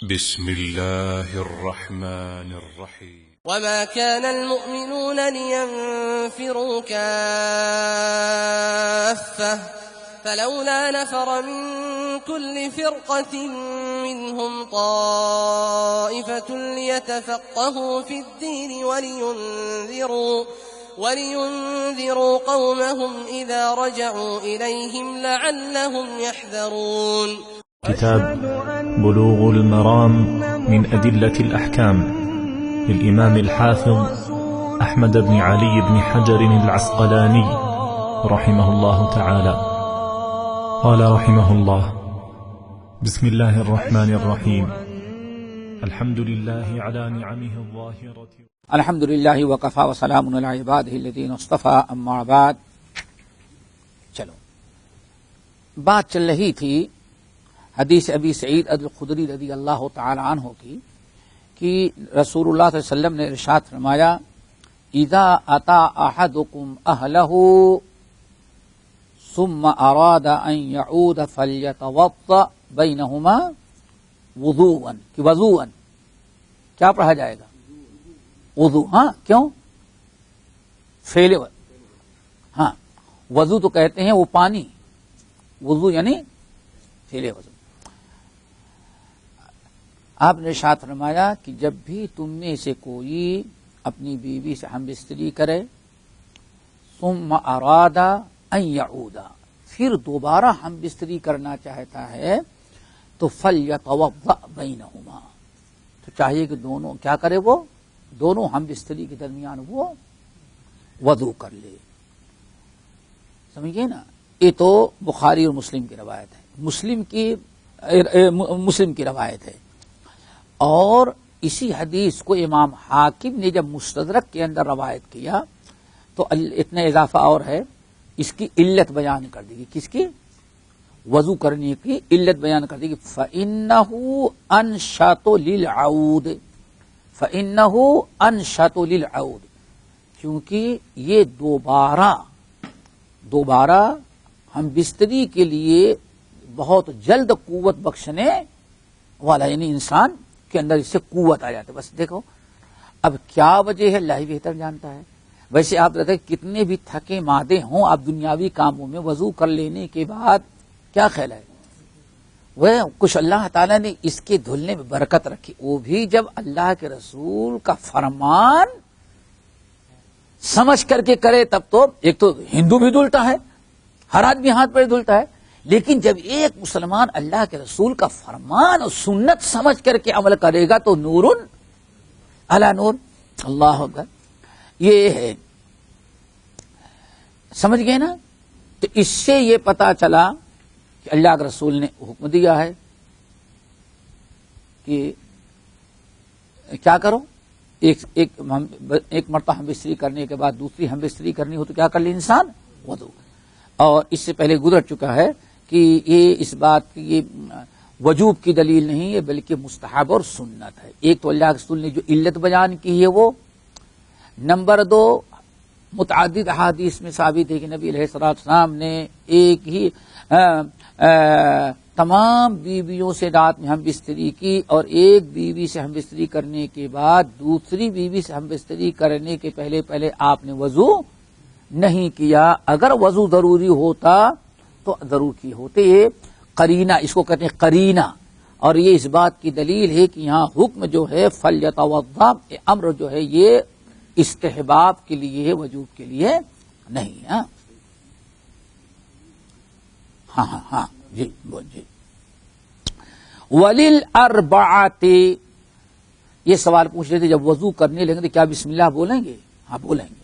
بسم الله الرحمن الرحيم. وما كان المؤمنون لينفروا كافة فلولا نفر من كل فرقة منهم طائفة ليتفقهوا في الدين ولينذروا قومهم إذا رجعوا إليهم لعلهم يحذرون. كتاب بلوغ المرام من أدلة الأحكام للإمام الحافظ أحمد بن علي بن حجر العسقلاني رحمه الله تعالى. قال رحمه الله: بسم الله الرحمن الرحيم. الحمد لله على نعمه الظاهرة. الحمد للہ وکفی وسلام علی عبادہ الذین اصطفی، اما بعد. چلو، بات چل رہی تھی حدیث ابی سعید الخدری رضی اللہ تعالی عنہ کی کہ رسول اللہ صلی اللہ علیہ وسلم نے ارشاد فرمایا: اذا اتی احدکم اہلہ ثم اراد ان یعود فلیتوضأ بینہما وضوءا. کہ وضوءا کیا پڑھا جائے گا؟ وضو. ہاں، کیوں؟ فعل. ہاں، وضو تو کہتے ہیں وہ پانی، وضو یعنی فعل وضو. آپ نے ارشاد فرمایا کہ جب بھی تم میں سے کوئی اپنی بیوی سے ہم بستری کرے، ثم اراد ان یعود، پھر دوبارہ ہم بستری کرنا چاہتا ہے، تو فلیتوضأ بینہما، تو چاہیے کہ دونوں کیا کرے، وہ دونوں ہم بستری کے درمیان وہ وضو کر لے. سمجھئے نا؟ یہ تو بخاری اور مسلم کی روایت ہے، مسلم کی روایت ہے. اور اسی حدیث کو امام حاکم نے جب مستدرک کے اندر روایت کیا تو اتنا اضافہ اور ہے، اس کی علت بیان کر دی گی. کس کی؟ وضو کرنے کی علت بیان کر دی گی. فَإِنَّهُ أَنشَطُ لِلْعَوْدِ، فَإِنَّهُ أَنشَطُ لِلْعَوْدِ، کیونکہ یہ دوبارہ ہم بستری کے لیے بہت جلد قوت بخشنے والا، یعنی انسان کے اندر اس سے قوت آ جاتا ہے. بس دیکھو اب کیا وجہ ہے، اللہ ہی بہتر جانتا ہے. ویسے آپ رہتے کتنے بھی تھکے مادے ہوں آپ دنیاوی کاموں میں، وضو کر لینے کے بعد کیا خیال ہے، وہ کچھ اللہ تعالیٰ نے اس کے دھلنے میں برکت رکھی، وہ بھی جب اللہ کے رسول کا فرمان سمجھ کر کے کرے تب. تو ایک تو ہندو بھی دھلتا ہے، ہر آدمی ہاتھ پہ دھلتا ہے، لیکن جب ایک مسلمان اللہ کے رسول کا فرمان اور سنت سمجھ کر کے عمل کرے گا تو نور علی نور. اللہ اکبر. یہ ہے، سمجھ گئے نا؟ تو اس سے یہ پتا چلا کہ اللہ کے رسول نے حکم دیا ہے کہ کیا کرو، ایک مرتبہ ہم بستری کرنے کے بعد دوسری ہم بستری کرنی ہو تو کیا کر لے انسان؟ وضو. اور اس سے پہلے گزر چکا ہے کہ یہ اس بات کی یہ وجوب کی دلیل نہیں ہے بلکہ مستحب اور سنت ہے. ایک تو اللہ کے رسول نے جو علت بیان کی ہے وہ. نمبر 2، متعدد احادیث میں ثابت ہے کہ نبی علیہ الصلوۃ والسلام نے ایک ہی تمام بیویوں سے رات میں ہم بستری کی، اور ایک بیوی سے ہم بستری کرنے کے بعد دوسری بیوی سے ہم بستری کرنے کے پہلے آپ نے وضو نہیں کیا. اگر وضو ضروری ہوتا تو ضرور کی ہوتے. یہ قرینہ، اس کو کہتے ہیں قرینہ، اور یہ اس بات کی دلیل ہے کہ یہاں حکم جو ہے فلیتوضأ، امر جو ہے یہ استحباب کے لیے ہے، وجوب کے لیے نہیں. ہاں جی بول جی. وَلِلْأَرْبَعَةِ، یہ سوال پوچھ رہے تھے جب وضو کرنے لگیں تو کیا بسم اللہ بولیں گے؟ ہاں بولیں گے،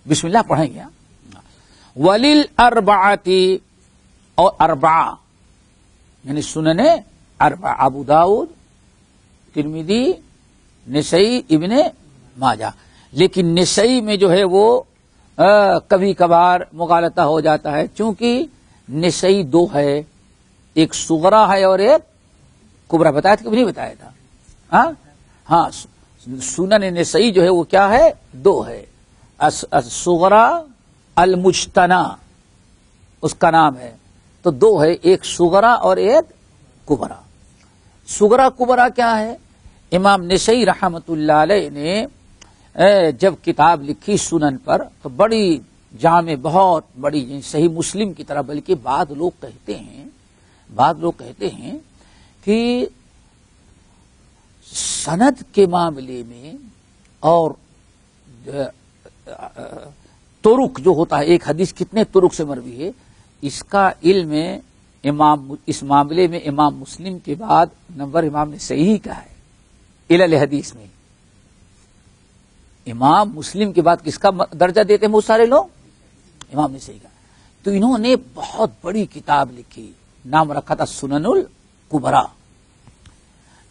بسم اللہ پڑھیں گے. وَلِلْأَرْبَعَةِ، اور اربعہ یعنی سنن اربعہ، ابو داؤد، ترمذی، نسائی، ابن ماجہ. لیکن نسائی میں جو ہے وہ کبھی کبھار مغالطہ ہو جاتا ہے، چونکہ نسائی 2 ہے، ایک صغرا ہے اور ایک کبرا. بتایا تھا کہ نہیں بتایا تھا؟ ہاں، سنن نسائی جو ہے وہ کیا ہے؟ 2 ہے. الصغرا المجتنی اس کا نام ہے، تو 2 ہے، ایک صغرا اور ایک کبرا. صغرا کبرا کیا ہے؟ امام نسائی رحمت اللہ علیہ نے جب کتاب لکھی سنن پر تو بڑی جامع، بہت بڑی، صحیح مسلم کی طرح، بلکہ بعض لوگ کہتے ہیں کہ سند کے معاملے میں اور طرق جو ہوتا ہے، ایک حدیث کتنے طرق سے مروی ہے، اس کا علم اس معاملے میں امام مسلم کے بعد نمبر امام نسائی کا ہے علل حدیث میں۔ امام مسلم کے بعد کس کا درجہ دیتے ہیں بہت سارے لوگ؟ امام نسائی کا۔ تو انہوں نے بہت بڑی کتاب لکھی، نام رکھا تھا سنن الکبریٰ۔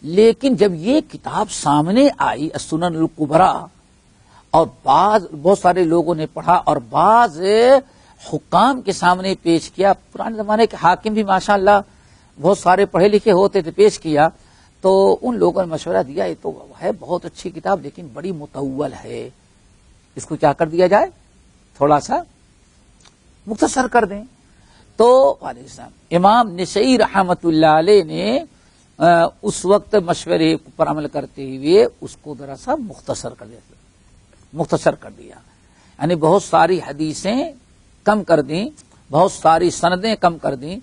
لیکن جب یہ کتاب سامنے آئی سنن الکبریٰ، اور بہت سارے لوگوں نے پڑھا اور بعض حکام کے سامنے پیش کیا، پرانے زمانے کے حاکم بھی ماشاءاللہ بہت سارے پڑھے لکھے ہوتے تھے، پیش کیا تو ان لوگوں نے مشورہ دیا یہ تو ہے بہت اچھی کتاب لیکن بڑی مطول ہے، اس کو کیا کر دیا جائے، تھوڑا سا مختصر کر دیں۔ تو علیہ السلام امام نسائی رحمت اللہ علیہ نے اس وقت مشورے پر عمل کرتے ہوئے اس کو ذرا سا مختصر کر دیا، یعنی بہت ساری حدیثیں کم کر دیں، بہت ساری سندیں کم کر دیں۔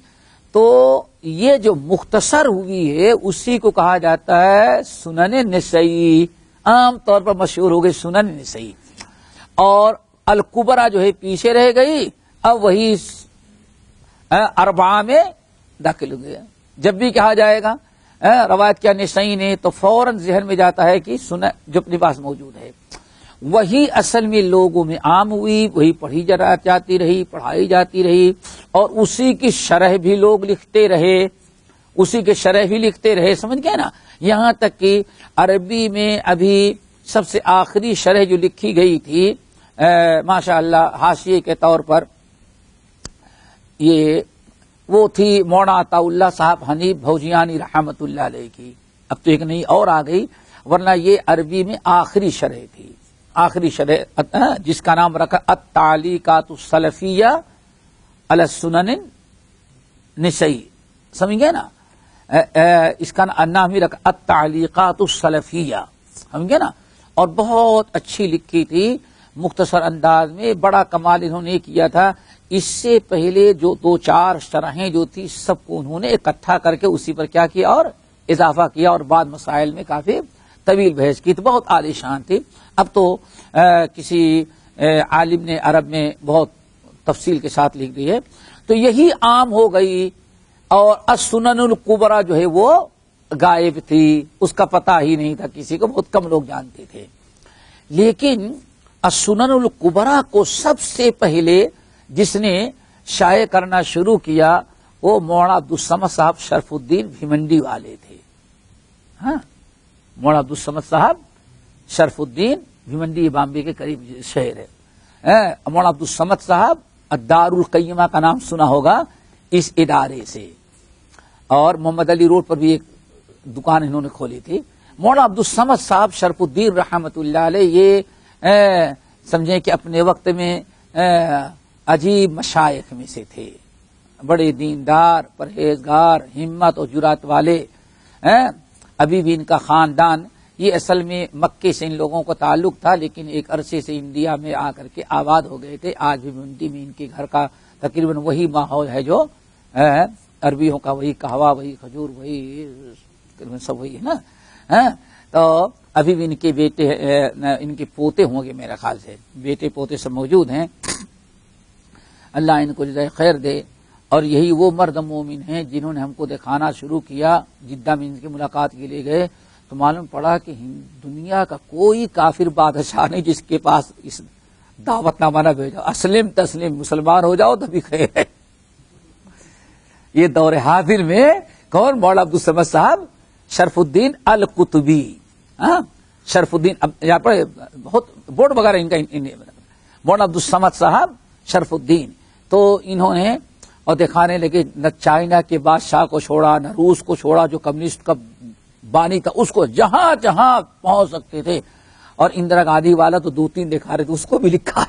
تو یہ جو مختصر ہوئی ہے اسی کو کہا جاتا ہے سنن نسائی، عام طور پر مشہور ہو گئی سنن نسائی، اور الکبریٰ جو ہے پیچھے رہ گئی، اب وہی اربعہ میں داخل ہو گیا۔ جب بھی کہا جائے گا روایت کیا نسائی نے تو فوراً ذہن میں جاتا ہے کہ سنن جو اپنے پاس موجود ہے وہی اصل میں لوگوں میں عام ہوئی، وہی پڑھائی جاتی رہی، اور اسی کی شرح بھی لوگ لکھتے رہے، سمجھ گئے نا؟ یہاں تک کہ عربی میں ابھی سب سے آخری شرح جو لکھی گئی تھی ماشاءاللہ حاشیے کے طور پر، یہ وہ تھی مولانا عطا اللہ صاحب حنیف بھوجیانی رحمت اللہ علیہ کی، اب تو ایک نئی اور آ گئی، ورنہ یہ عربی میں آخری شرح تھی، آخری شرح جس کا نام رکھا التعلیقات السلفیہ علی السنن نسائی، سمجھ گئے نا؟ اس کا نام ہی رکھا التعلیقات السلفیہ، سمجھ گئے نا؟ اور بہت اچھی لکھی تھی، مختصر انداز میں، بڑا کمال انہوں نے کیا تھا۔ اس سے پہلے جو 2-4 شرحیں جو تھی سب کو انہوں نے اکٹھا کر کے اسی پر کیا کیا اور اضافہ کیا، اور بعد مسائل میں کافی طویل بحث کی، تو بہت عالی شان تھی۔ اب تو کسی عالم نے عرب میں بہت تفصیل کے ساتھ لکھ دی ہے، تو یہی عام ہو گئی، اور السنن الکبریٰ جو ہے وہ غائب تھی، اس کا پتہ ہی نہیں تھا کسی کو، بہت کم لوگ جانتے تھے۔ لیکن السنن الکبریٰ کو سب سے پہلے جس نے شائع کرنا شروع کیا وہ مولانا عبدالصمد صاحب شرف الدین بھیمنڈی والے تھے۔ ہاں، مولانا عبدالصمد صاحب شرف الدین بھیمنڈی بامبے کے قریب شہر ہے۔ مولانا عبدالصمد صاحب الدار القیمہ کا نام سنا ہوگا اس ادارے سے، اور محمد علی روڈ پر بھی ایک دکان انہوں نے کھولی تھی۔ مولانا عبدالصمد صاحب شرف الدین رحمت اللہ علیہ یہ سمجھیں کہ اپنے وقت میں عجیب مشائخ میں سے تھے، بڑے دیندار، پرہیزگار، ہمت اور جرات والے۔ ابھی بھی ان کا خاندان، یہ اصل میں مکے سے ان لوگوں کو تعلق تھا، لیکن ایک عرصے سے انڈیا میں آ کر کے آباد ہو گئے تھے۔ آج بھی منڈی میں ان کے گھر کا تقریباً وہی ماحول ہے جو عربیوں کا، وہی قہوہ، وہی کھجور، وہی سب وہی ہے نا۔ تو ابھی بھی ان کے بیٹے، ان کے پوتے ہوں گے میرے خیال سے، بیٹے پوتے سب موجود ہیں، اللہ ان کو جزائے خیر دے۔ اور یہی وہ مرد مومن ہیں جنہوں نے ہم کو دکھانا شروع کیا، جدہ میں ان کی ملاقات کے لیے گئے تو معلوم پڑا کہ دنیا کا کوئی کافر بادشاہ نہیں جس کے پاس اس دعوت نامہ نہ بھیجا، اسلم تسلیم، مسلمان ہو جاؤ تبھی خیر ہے۔ یہ دور حاضر میں کون؟ مولانا عبدالصمد صاحب شرف الدین القطبی، شرف الدین، یہاں پر بہت بورڈ وغیرہ ان کا، مولانا عبدالصمد صاحب شرف الدین۔ تو انہوں نے اور دکھانے لگے نہ چائنا کے بادشاہ کو چھوڑا، نہ روس کو چھوڑا جو کمیونسٹ کا بانی تھا، اس کو جہاں جہاں پہنچ سکتے تھے، اور اندرا گاندھی والا تو 2-3 دکھا رہے تھے، اس کو بھی لکھا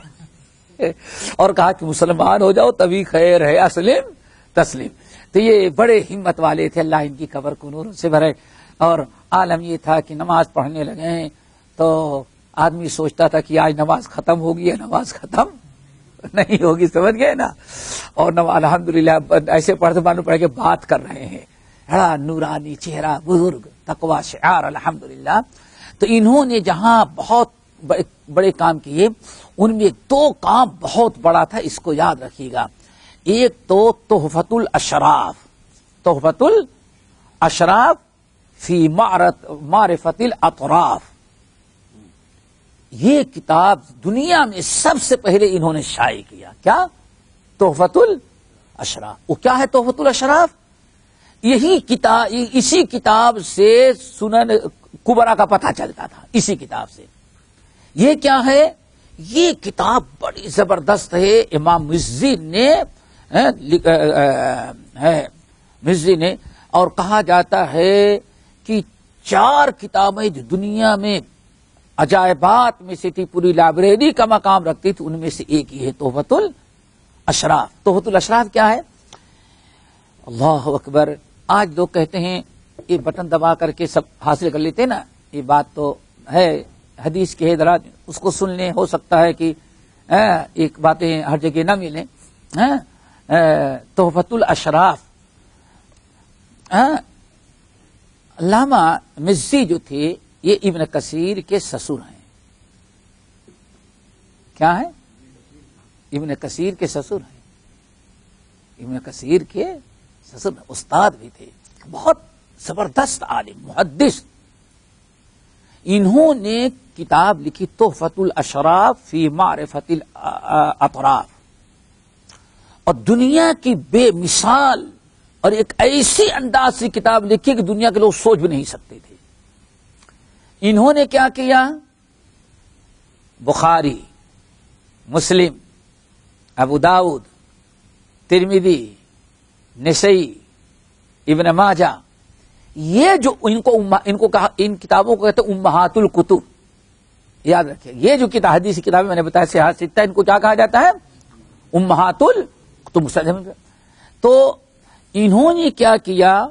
اور کہا کہ مسلمان ہو جاؤ تبھی خیر ہے، اسلم تسلیم۔ تو یہ بڑے ہمت والے تھے، اللہ ان کی قبر کو نور سے بھرے۔ اور عالم یہ تھا کہ نماز پڑھنے لگے ہیں تو آدمی سوچتا تھا کہ آج نماز ختم ہوگی یا نماز ختم نہیں ہوگی، سمجھ گئے نا. اور الحمدللہ ایسے پڑھتے معلوم پڑے کہ بات کر رہے ہیں، بڑا نورانی چہرہ، بزرگ، تقوی شعار، الحمدللہ. تو انہوں نے جہاں بہت بڑے کام کیے، ان میں دو کام بہت بڑا تھا، اس کو یاد رکھیے گا. ایک تو تحفۃ الاشراف، تحفۃ الاشراف فی معرفت الاطراف. یہ کتاب دنیا میں سب سے پہلے انہوں نے شائع کیا. کیا؟ تحفۃ الاشراف. وہ کیا ہے تحفۃ الاشراف؟ یہی کتاب، اسی کتاب سے سنن کبرا کا پتہ چلتا تھا، اسی کتاب سے. یہ کیا ہے؟ یہ کتاب بڑی زبردست ہے. امام مزی نے اور کہا جاتا ہے کہ 4 کتابیں جو دنیا میں عجائبات میں سے تھی، پوری لائبریری کا مقام رکھتی تھی، ان میں سے ایک ہی ہے تحفۃ الاشراف. تحفۃ الاشراف کیا ہے؟ اللہ اکبر. آج لوگ کہتے ہیں یہ بٹن دبا کر کے سب حاصل کر لیتے نا، یہ بات تو ہے، حدیث کے ذرا اس کو سن لیں، ہو سکتا ہے کہ ایک باتیں ہر جگہ نہ ملیں. تحفۃ الاشراف، علامہ مزی جو تھے یہ ابن کثیر کے سسر ہیں. کیا ہے؟ ابن کثیر کے سسر ہیں. ابن کثیر کے سسر استاد بھی تھے، بہت زبردست عالم محدث. انہوں نے کتاب لکھی تحفۃ الاشراف فی معرفت الاطراف، اور دنیا کی بے مثال اور ایک ایسی انداز سے کتاب لکھی کہ دنیا کے لوگ سوچ بھی نہیں سکتے تھے. انہوں نے کیا کیا؟ بخاری، مسلم، ابو داؤد، ترمذی، نسائی، ابن ماجہ، یہ جو ان کو کہا، ان کتابوں کو کہتے ہیں امہات الکتب. یاد رکھیں، یہ جو کتاب حدیث کتابیں میں نے بتایا صحاح ستہ، ان کو کیا کہا جاتا ہے؟ امہات الکتب. تو انہوں نے کیا کیا؟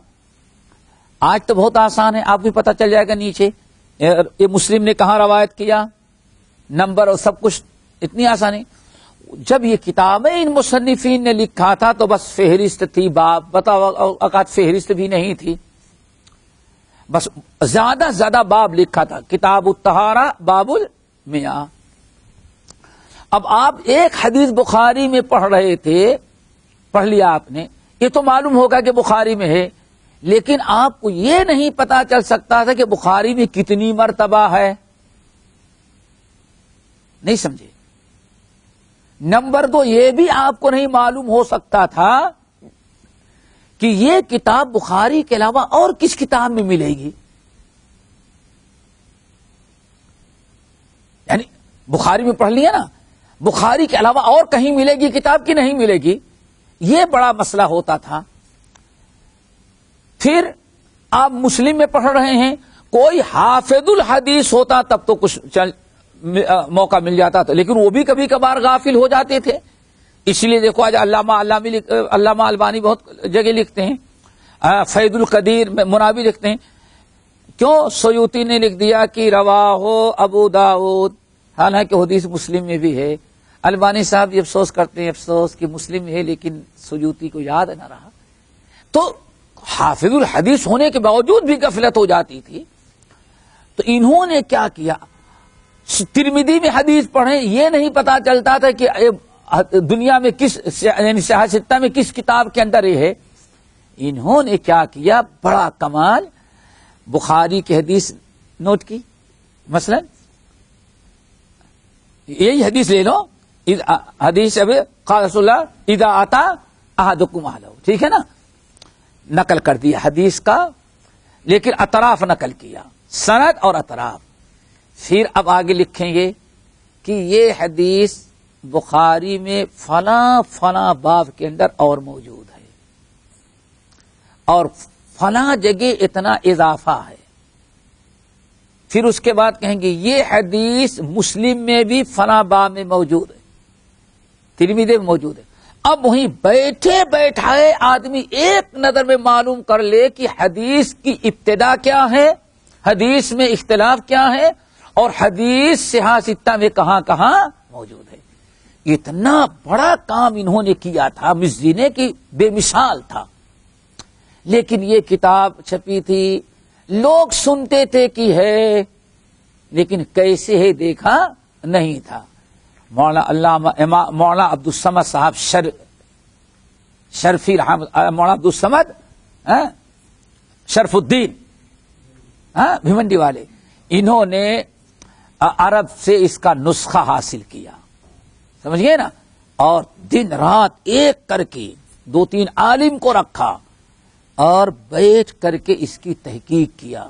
آج تو بہت آسان ہے، آپ کو پتہ چل جائے گا نیچے یہ مسلم نے کہاں روایت کیا، نمبر اور سب کچھ، اتنی آسانی. جب یہ کتابیں ان مصنفین نے لکھا تھا تو بس فہرست تھی، باب بتاؤ، اوقات فہرست بھی نہیں تھی، بس زیادہ زیادہ باب لکھا تھا. کتاب الطہارہ، باب المیاہ. اب آپ ایک حدیث بخاری میں پڑھ رہے تھے، پڑھ لیا آپ نے، یہ تو معلوم ہوگا کہ بخاری میں ہے، لیکن آپ کو یہ نہیں پتا چل سکتا تھا کہ بخاری میں کتنی مرتبہ ہے. نہیں سمجھے؟ نمبر 2، یہ بھی آپ کو نہیں معلوم ہو سکتا تھا کہ یہ کتاب بخاری کے علاوہ اور کس کتاب میں ملے گی. یعنی بخاری میں پڑھ لیا نا، بخاری کے علاوہ اور کہیں ملے گی کتاب کی نہیں ملے گی. یہ بڑا مسئلہ ہوتا تھا. پھر آپ مسلم میں پڑھ رہے ہیں، کوئی حافظ الحدیث ہوتا تب تو کچھ موقع مل جاتا تھا، لیکن وہ بھی کبھی کبھار غافل ہو جاتے تھے. اس لیے دیکھو آج علامہ البانی بہت جگہ لکھتے ہیں، فید القدیر منابی لکھتے ہیں. کیوں؟ سیوطی نے لکھ دیا کہ رواہ ابو داؤد، حالانکہ حدیث مسلم میں بھی ہے. البانی صاحب یہ افسوس کرتے ہیں، افسوس کہ مسلم میں ہے لیکن سیوطی کو یاد نہ رہا. تو حافظ الحدیث ہونے کے باوجود بھی غفلت ہو جاتی تھی. تو انہوں نے کیا کیا؟ ترمذی میں حدیث پڑھیں، یہ نہیں پتا چلتا تھا کہ دنیا میں کس، یعنی صحاح ستہ میں کس کتاب کے اندر یہ ہے. انہوں نے کیا کیا؟ بڑا کمال. بخاری کی حدیث نوٹ کی، مثلا یہی حدیث لے لو، حدیث اب قال رسول اللہ اذا آتا احدکم اہلہ، ٹھیک ہے نا، نقل کر دیا حدیث کا، لیکن اطراف نقل کیا، سند اور اطراف. پھر اب آگے لکھیں گے کہ یہ حدیث بخاری میں فلاں فلاں باب کے اندر اور موجود ہے، اور فلاں جگہ اتنا اضافہ ہے. پھر اس کے بعد کہیں گے یہ حدیث مسلم میں بھی فلاں باب میں موجود ہے، ترمذی میں موجود ہے. اب وہیں بیٹھے بیٹھائے آدمی ایک نظر میں معلوم کر لے کہ حدیث کی ابتدا کیا ہے، حدیث میں اختلاف کیا ہے، اور حدیث صحاح ستہ میں کہاں کہاں موجود ہے۔ اتنا بڑا کام انہوں نے کیا تھا مزی نے کہ بے مثال تھا۔ لیکن یہ کتاب چھپی تھی، لوگ سنتے تھے کہ ہے، لیکن کیسے ہے دیکھا نہیں تھا۔ مولانا عبدالصمد صاحب شرفی مولانا عبدالصمد شرف الدین بھیمنڈی والے، انہوں نے عرب سے اس کا نسخہ حاصل کیا، سمجھ گئے نا، اور دن رات ایک کر کے 2-3 عالم کو رکھا اور بیٹھ کر کے اس کی تحقیق کیا۔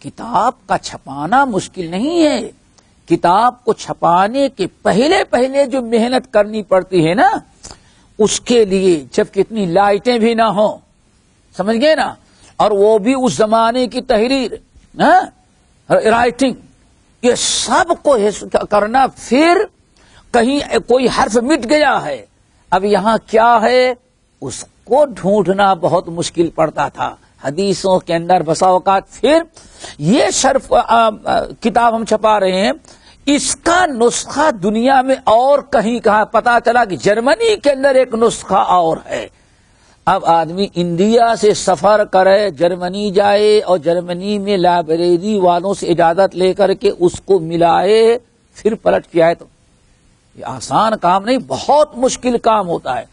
کتاب کا چھپانا مشکل نہیں ہے، کتاب کو چھپانے کے پہلے جو محنت کرنی پڑتی ہے نا، اس کے لیے جب کتنی لائٹیں بھی نہ ہوں، سمجھ گئے نا، اور وہ بھی اس زمانے کی تحریر، رائٹنگ، یہ سب کو کرنا، پھر کہیں کوئی حرف مٹ گیا ہے، اب یہاں کیا ہے اس کو ڈھونڈنا بہت مشکل پڑتا تھا حدیثوں کے اندر بسا اوقات۔ پھر یہ شرف کتاب ہم چھپا رہے ہیں، اس کا نسخہ دنیا میں اور کہیں کہاں پتا چلا کہ جرمنی کے اندر ایک نسخہ اور ہے۔ اب آدمی انڈیا سے سفر کرے، جرمنی جائے اور جرمنی میں لائبریری والوں سے اجازت لے کر کے اس کو ملائے، پھر پلٹ کے آئے، تو یہ آسان کام نہیں، بہت مشکل کام ہوتا ہے۔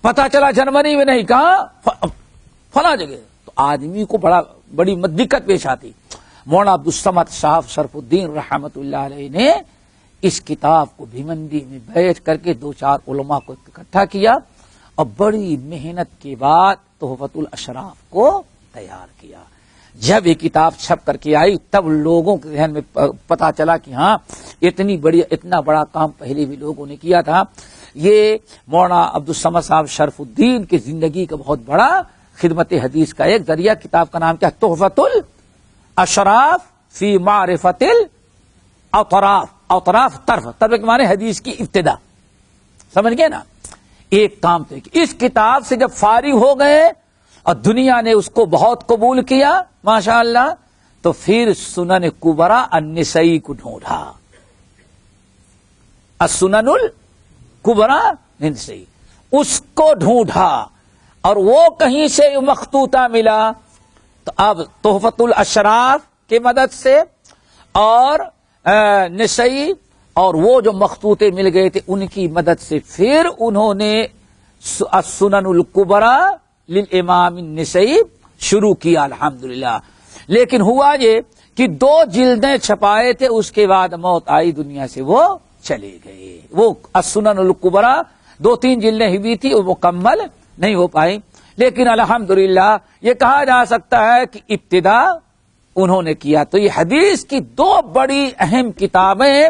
پتا چلا جرمنی میں نہیں، کہاں فلاں جگہ، تو آدمی کو بڑی دقت پیش آتی۔ مولانا عبدالصمد صاحب شرف الدین رحمت اللہ علیہ نے اس کتاب کو بھیمنڈی میں بیٹھ کر کے 2-4 علماء کو اکٹھا کیا اور بڑی محنت کے بعد تحفۃ الاشراف کو تیار کیا۔ جب یہ کتاب چھپ کر کے آئی تب لوگوں کے ذہن میں پتا چلا کہ ہاں اتنا بڑا کام پہلے بھی لوگوں نے کیا تھا۔ یہ مولانا عبدالصمد صاحب شرف الدین کی زندگی کا بہت بڑا خدمت حدیث کا ایک ذریعہ۔ کتاب کا نام کیا؟ تحفۃ الاشراف فی معرفت الاطراف، اطراف طرف کے معنی حدیث کی ابتدا، سمجھ گئے نا۔ ایک کام تو اس کتاب سے جب فارغ ہو گئے اور دنیا نے اس کو بہت قبول کیا ماشاء اللہ، تو پھر سنن کبری النسائی کو ڈھونڈا، السنن الکبری النسائی، اس کو ڈھونڈا اور وہ کہیں سے مخطوطہ ملا، تو اب تحفۃ الاشراف کی مدد سے اور نسائی اور وہ جو مخطوطے مل گئے تھے ان کی مدد سے پھر انہوں نے السنن الکبری للامام النسائی شروع کیا الحمدللہ۔ لیکن ہوا یہ کہ 2 جلدیں چھپائے تھے، اس کے بعد موت آئی، دنیا سے وہ چلے گئے۔ وہ السنن الکبری 2-3 جلدیں ہوئی تھی، وہ مکمل نہیں ہو پائی، لیکن الحمدللہ یہ کہا جا سکتا ہے کہ ابتدا انہوں نے کیا۔ تو یہ حدیث کی 2 بڑی اہم کتابیں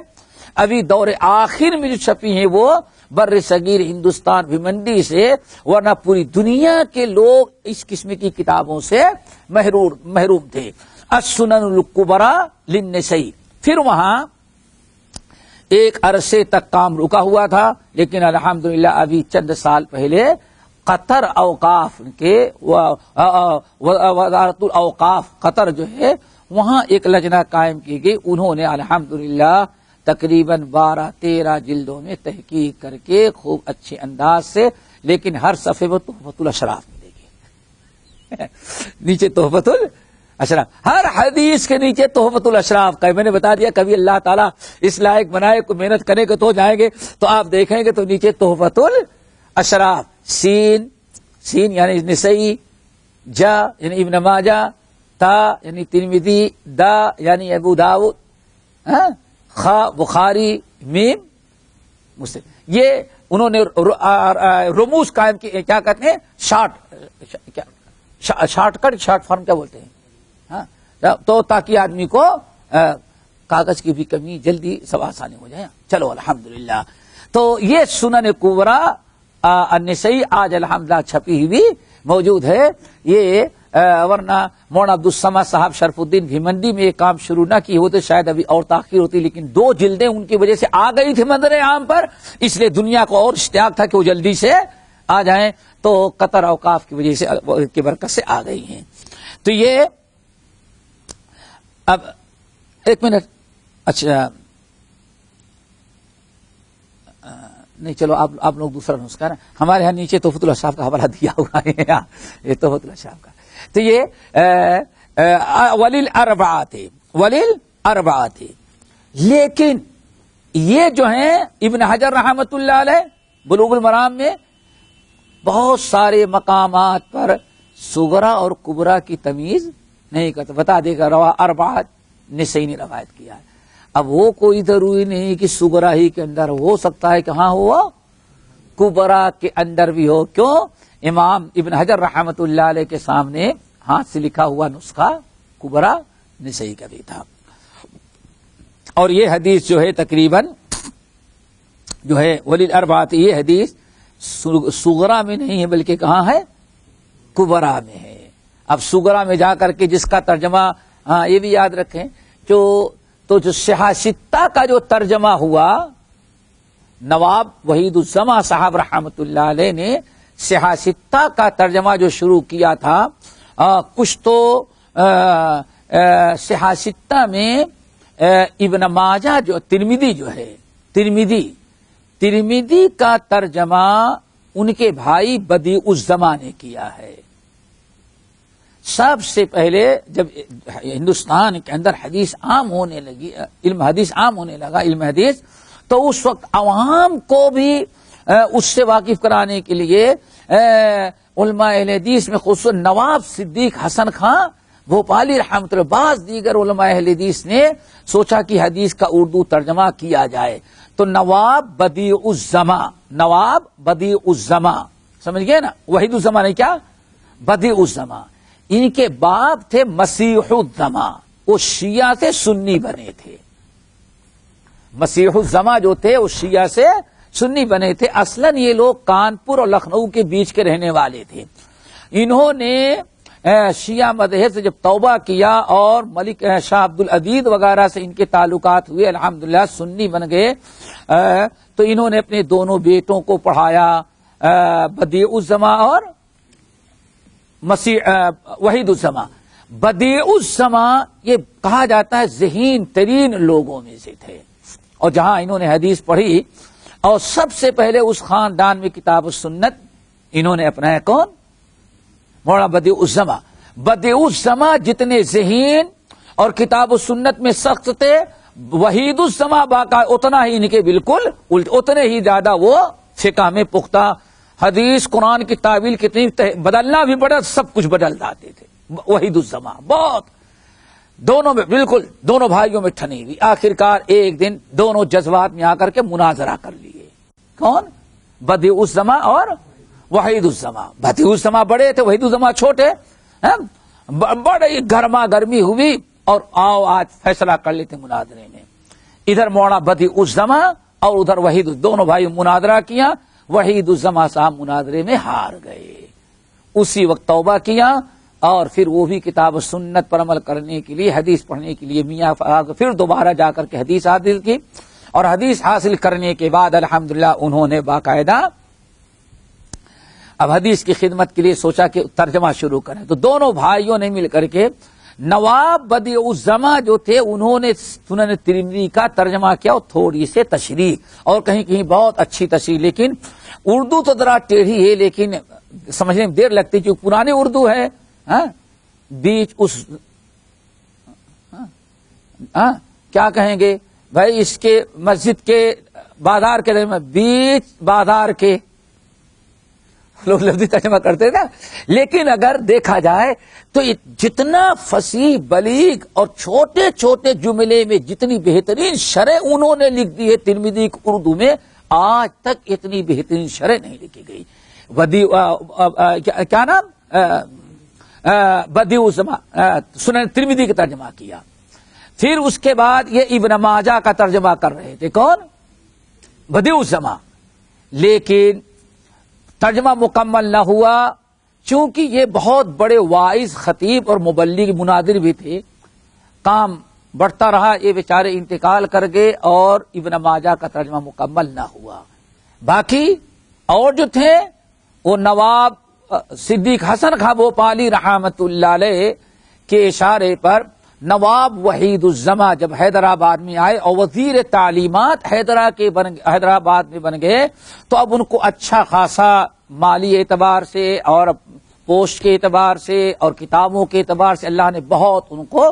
ابھی دور آخر میں جو چھپی ہیں وہ بر صغیر ہندوستان بھیمنڈی سے، ورنہ پوری دنیا کے لوگ اس قسم کی کتابوں سے محروم تھے۔ السنن الکبری للنسائی، پھر وہاں ایک عرصے تک کام رکا ہوا تھا، لیکن الحمدللہ ابھی چند سال پہلے قطر اوقاف کے وزارت الاوقاف قطر جو ہے وہاں ایک لجنہ قائم کی گئی، انہوں نے الحمدللہ تقریباً 12-13 جلدوں میں تحقیق کر کے خوب اچھے انداز سے، لیکن ہر صفحے میں تحفۃ الاشراف ملے گی، نیچے تحفۃ الاشراف، ہر حدیث کے نیچے تحفۃ الاشراف کا۔ میں نے بتا دیا کبھی اللہ تعالیٰ اس لائق بنائے کو محنت کرے گا تو جائیں گے، تو آپ دیکھیں گے تو نیچے تحفۃ الاشراف، سین یعنی نسائی، جا یعنی ابن ماجہ، تا یعنی ترمذی، دا یعنی ابو داؤد، خا بخاری، میم مسلم۔ یہ انہوں نے رموز قائم کی، کیا کہتے ہیں، شارٹ کٹ، شارٹ فارم کیا بولتے ہیں، تو تاکہ آدمی کو کاغذ کی بھی کمی جلدی سب آسانی ہو جائے۔ چلو الحمدللہ، تو یہ سنن کبری النسائی آج الحمدللہ چھپی ہوئی موجود ہے۔ یہ ورنہ مولانا عبدالصمد صاحب شرف الدین بھیمنڈی میں یہ کام شروع نہ کی ہوتے شاید ابھی اور تاخیر ہوتی، لیکن 2 جلدیں ان کی وجہ سے آ گئی تھی منظر عام پر، اس لیے دنیا کو اور اشتیاق تھا کہ وہ جلدی سے آ جائیں، تو قطر اوقاف کی وجہ سے کی برکت سے آ گئی ہیں۔ تو یہ اب 1 منٹ، اچھا نہیں چلو آپ لوگ دوسرا نسخہ نا، ہمارے ہاں نیچے تحفۃ الاشراف کا حوالہ دیا ہوا ہے، یہ تحفۃ الاشراف کا۔ تو یہ وللاربعۃ، لیکن یہ جو ہیں ابن حجر رحمۃ اللہ علیہ بلوغ المرام میں بہت سارے مقامات پر صغرا اور کبرا کی تمیز نہیں کرتا، بتا دے گا روا اربعۃ نسائی نے روایت کیا ہے۔ اب وہ کوئی ضروری نہیں کہ صغرا ہی کے اندر ہو سکتا ہے کہ ہاں ہوا کبرا کے اندر بھی ہو، کیوں؟ امام ابن حجر رحمۃ اللہ علیہ کے سامنے ہاتھ سے لکھا ہوا نسخہ کبرا نسائی کا بھی تھا، اور یہ حدیث جو ہے تقریباً جو ہے وللاربعۃ، یہ حدیث صغرا میں نہیں ہے بلکہ کہاں ہے؟ کبرا میں ہے۔ اب صغرا میں جا کر کے جس کا ترجمہ، ہاں یہ بھی یاد رکھیں، تو جو صحاح کا جو ترجمہ ہوا، نواب وحید الزماں صاحب رحمۃ اللہ علیہ نے صحاح کا ترجمہ جو شروع کیا تھا، کچھ تو صحاح میں ابن ماجہ جو ترمذی جو ہے، ترمذی کا ترجمہ ان کے بھائی بدیع الزماں نے کیا ہے۔ سب سے پہلے جب ہندوستان کے اندر حدیث عام ہونے لگی، علم حدیث عام ہونے لگا، علم حدیث، تو اس وقت عوام کو بھی اس سے واقف کرانے کے لیے علماء اہل حدیث میں خصوصاً نواب صدیق حسن خان بھوپالی رحمۃ اللہ، بعض دیگر علماء اہل حدیث نے سوچا کہ حدیث کا اردو ترجمہ کیا جائے، تو نواب بدیع الزماں سمجھ گئے نا، وحید الزماں نے کیا؟ بدیع الزماں۔ ان کے باپ تھے مسیح الزماں، وہ شیعہ سے سنی بنے تھے، مسیح الزماں جو تھے وہ شیعہ سے سنی بنے تھے۔ اصلاً یہ لوگ کانپور اور لکھنؤ کے بیچ کے رہنے والے تھے۔ انہوں نے شیعہ مذہب سے جب توبہ کیا اور ملک شاہ عبد العزیز وغیرہ سے ان کے تعلقات ہوئے، الحمدللہ سنی بن گئے، تو انہوں نے اپنے دونوں بیٹوں کو پڑھایا، بدیع الزماں اور وحید الزماں۔ بدیع الزماں یہ کہا جاتا ہے ذہین ترین لوگوں میں سے تھے، اور جہاں انہوں نے حدیث پڑھی اور سب سے پہلے اس خاندان میں کتاب السنت انہوں نے اپنایا، کون؟ مولانا بدیع الزماں۔ بدیع الزماں جتنے ذہین اور کتاب السنت میں سخت تھے، وحید الزماں اتنا ہی ان کے بالکل اتنے ہی زیادہ وہ فقہ میں پختہ، حدیث قرآن کی تعویل کتنی بدلنا بھی پڑا، سب کچھ بدل جاتے تھے وحید الزماں، بہت دونوں میں بالکل دونوں بھائیوں میں ٹھنی ہوئی۔ آخرکار ایک دن دونوں جذبات میں آ کر کے مناظرہ کر لیے، کون؟ بدیع الزماں اور وحید الزماں۔ بدیع الزماں بڑے تھے، وحید الزماں چھوٹے، بڑی گرما گرمی ہوئی، اور آؤ آج فیصلہ کر لیتے مناظرے میں۔ ادھر مولانا بدیع الزماں اور ادھر وحید، دونوں بھائی مناظرہ کیا، وحید الزماں صاحب مناظرے میں ہار گئے۔ اسی وقت توبہ کیا، اور پھر وہ بھی کتاب سنت پر عمل کرنے کے لیے، حدیث پڑھنے کے لیے میاں پھر دوبارہ جا کر کے حدیث حاصل کی، اور حدیث حاصل کرنے کے بعد الحمدللہ انہوں نے باقاعدہ اب حدیث کی خدمت کے لیے سوچا کہ ترجمہ شروع کریں، تو دونوں بھائیوں نے مل کر کے نواب بدیع الزماں جو تھے انہوں نے سنن ترمذی کا ترجمہ کیا، تھوڑی سے تشریح اور کہیں کہیں بہت اچھی تشریح، لیکن اردو تو ذرا ٹیڑھی ہے، لیکن سمجھنے میں دیر لگتی کیونکہ پرانی اردو ہے۔ بیچ اس کیا کہیں گے بھائی، اس کے مسجد کے بازار کے بیچ بازار کے لوگ لفظی ترجمہ کرتے نا، لیکن اگر دیکھا جائے تو جتنا فصیح بلیغ اور چھوٹے چھوٹے جملے میں جتنی بہترین شرح انہوں نے لکھ دی ہے ترمذی کی اردو میں، آج تک اتنی بہترین شرح نہیں لکھی گئی۔ کیا نام؟ بدیع الزماں سنن ترمذی کا ترجمہ کیا، پھر اس کے بعد یہ ابن ماجہ کا ترجمہ کر رہے تھے، کون؟ بدیع الزماں، لیکن ترجمہ مکمل نہ ہوا چونکہ یہ بہت بڑے واعظ، خطیب اور مبلغ مناظر بھی تھے، کام بڑھتا رہا، یہ بیچارے انتقال کر گئے اور ابن ماجہ کا ترجمہ مکمل نہ ہوا۔ باقی اور جو تھے وہ نواب صدیق حسن خاں بھوپالی رحمت اللہ علیہ کے اشارے پر نواب وحید الزماں جب حیدرآباد میں آئے اور وزیر تعلیمات حیدرآباد میں بن گئے، تو اب ان کو اچھا خاصا مالی اعتبار سے اور پوسٹ کے اعتبار سے اور کتابوں کے اعتبار سے اللہ نے بہت ان کو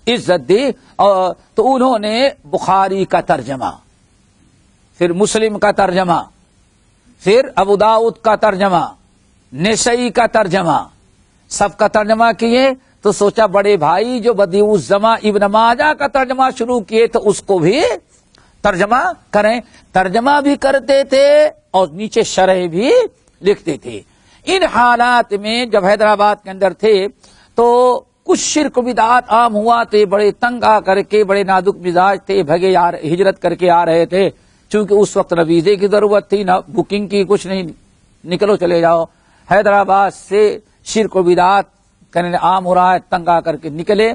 عزت دی، تو انہوں نے بخاری کا ترجمہ، پھر مسلم کا ترجمہ، پھر ابو داؤد کا ترجمہ، نسائی کا ترجمہ، سب کا ترجمہ کیے۔ تو سوچا بڑے بھائی جو بدیع الزماں ابن ماجہ کا ترجمہ شروع کیے تو اس کو بھی ترجمہ کریں۔ ترجمہ بھی کرتے تھے اور نیچے شرح بھی لکھتے تھے۔ ان حالات میں جب حیدرآباد کے اندر تھے تو کچھ شرک و بدعات عام ہوا تھے، بڑے تنگ آ کر کے، بڑے نازک مزاج تھے، بھگے ہجرت کر کے آ رہے تھے، چونکہ اس وقت نہ ویزے کی ضرورت تھی نہ بکنگ کی، کچھ نہیں، نکلو چلے جاؤ۔ حیدرآباد سے شرک و بدعات کرنے عام ہو رہا ہے، تنگ آ کر کے نکلے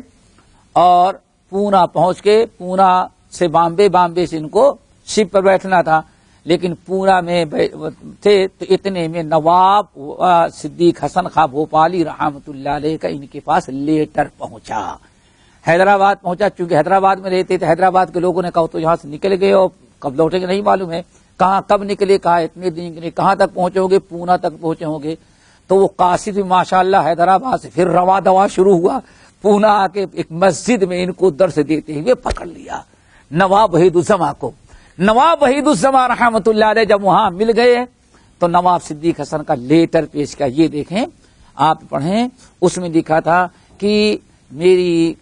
اور پونا پہنچ کے، پونا سے بامبے سے ان کو شپ پر بیٹھنا تھا، لیکن پونا میں تھے تو اتنے میں نواب صدیق حسن خاں بھوپالی رحمت اللہ علیہ کا ان کے پاس لیٹر پہنچا۔ حیدرآباد پہنچا، چونکہ حیدرآباد میں رہتے تھے، حیدرآباد کے لوگوں نے کہا تو یہاں سے نکل گئے اور کب لوٹیں گے نہیں معلوم ہے، کہاں کب نکلے، کہاں اتنے دن کے کہاں تک پہنچے ہوں گے، پونا تک پہنچے ہوں گے۔ تو وہ قاصد ماشاءاللہ حیدرآباد سے پھر روا دوا شروع ہوا، پونا آ کے ایک مسجد میں ان کو درس دیتے ہوئے پکڑ لیا نواب وحید الزماں کو۔ نواب وحید الزماں رحمت اللہ علیہ جب وہاں مل گئے تو نواب صدیق حسن کا لیٹر پیش کیا، یہ دیکھیں آپ پڑھیں، اس میں لکھا تھا کہ میری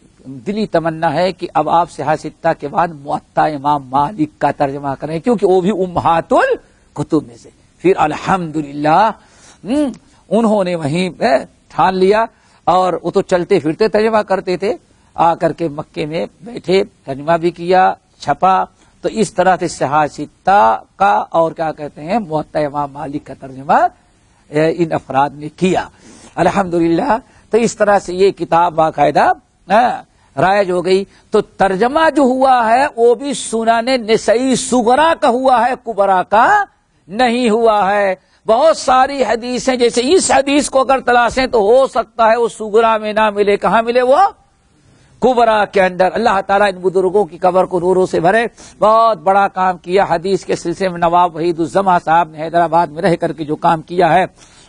دلی تمنا ہے کہ اب آپ صحاح ستہ کے بعد موطا امام مالک کا ترجمہ کریں، کیونکہ وہ بھی امہات الکتب میں سے۔ پھر الحمدللہ انہوں نے وہیں پہ ٹھان لیا اور وہ تو چلتے پھرتے ترجمہ کرتے تھے، آ کر کے مکے میں بیٹھے، ترجمہ بھی کیا، چھپا۔ تو اس طرح سے صحاح ستہ کا اور کیا کہتے ہیں موطا امام مالک کا ترجمہ ان افراد نے کیا الحمدللہ۔ تو اس طرح سے یہ کتاب باقاعدہ رائج ہو گئی۔ تو ترجمہ جو ہوا ہے وہ بھی سنن نسائی صغرا کا ہوا ہے، کبرا کا نہیں ہوا ہے۔ بہت ساری حدیثیں جیسے اس حدیث کو اگر تلاشیں تو ہو سکتا ہے وہ صغرا میں نہ ملے، کہاں ملے؟ وہ کبرا کے اندر۔ اللہ تعالیٰ ان بزرگوں کی قبر کو نوروں سے بھرے، بہت بڑا کام کیا حدیث کے سلسلے میں۔ نواب وحید الزماں صاحب نے حیدرآباد میں رہ کر کے جو کام کیا ہے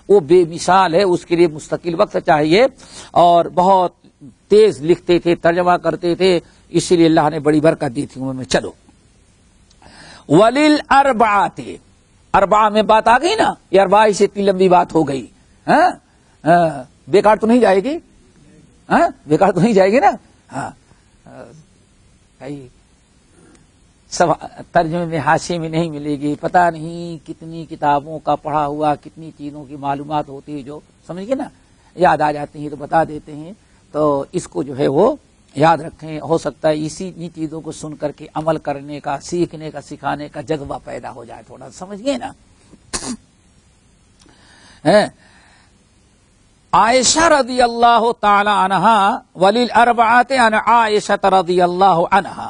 وہ بے مثال ہے، اس کے لیے مستقل وقت چاہیے، اور بہت تیز لکھتے تھے، ترجمہ کرتے تھے، اسی لیے اللہ نے بڑی برکت دی تھی ان میں۔ چلو وللاربعۃ، اربعہ میں بات آ گئی نا، یہ اربعہ سے اتنی لمبی بات ہو گئی، بیکار تو نہیں جائے گی، بیکار تو نہیں جائے گی نا؟ سب ترجمے میں حاشیے میں نہیں ملے گی، پتہ نہیں کتنی کتابوں کا پڑھا ہوا، کتنی چیزوں کی معلومات ہوتی ہے جو سمجھ گئے نا، یاد آ جاتی ہیں تو بتا دیتے ہیں۔ تو اس کو جو ہے وہ یاد رکھیں، ہو سکتا ہے اسی چیزوں کو سن کر کے عمل کرنے کا، سیکھنے کا، سکھانے کا جذبہ پیدا ہو جائے، تھوڑا سمجھ گئے نا۔ عائشہ رضی اللہ تعالی عنہا وللاربعۃ عن عائشہ رضی اللہ عنہا،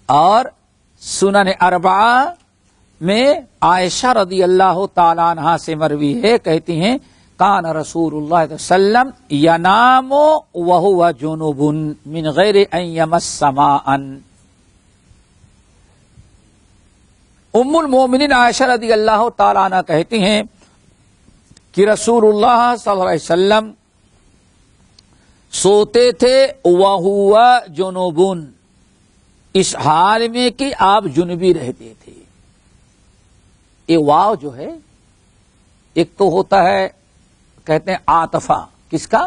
اور سنن اربعہ میں عائشہ رضی اللہ تعالی عنہا سے مروی ہے، کہتی ہیں کان رسول اللہ صلی اللہ علیہ وسلم ینام وہو جنوب من غیر ان یمس ماء۔ ام المومنین عائشہ رضی اللہ تعالی عنہ کہتی ہیں کہ رسول اللہ صلی اللہ علیہ وسلم سوتے تھے وہو جنوب، اس حال میں کہ آپ جنبی رہتے تھے۔ یہ واو جو ہے ایک تو ہوتا ہے کہتے ہیں عاطفہ، کس کا؟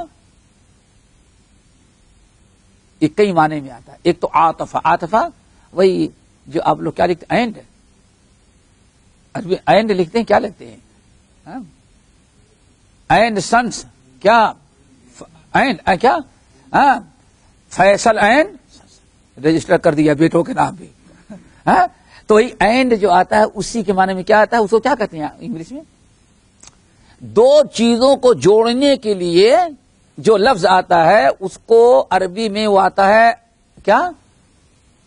یہ کئی معنی میں آتا ہے، ایک تو عاطفہ، عاطفہ وہی جو آپ لوگ کیا لکھتے ہیں، اینڈ لکھتے ہیں، کیا لکھتے ہیں؟ اینڈ سنس، کیا اینڈ کیا فیصل اینڈ رجسٹر کر دیا بیٹوں کے نام پہ، تو یہ اینڈ جو آتا ہے اسی کے معنی میں کیا آتا ہے، اس کو کیا کہتے ہیں انگلش میں؟ دو چیزوں کو جوڑنے کے لیے جو لفظ آتا ہے اس کو عربی میں وہ آتا ہے کیا؟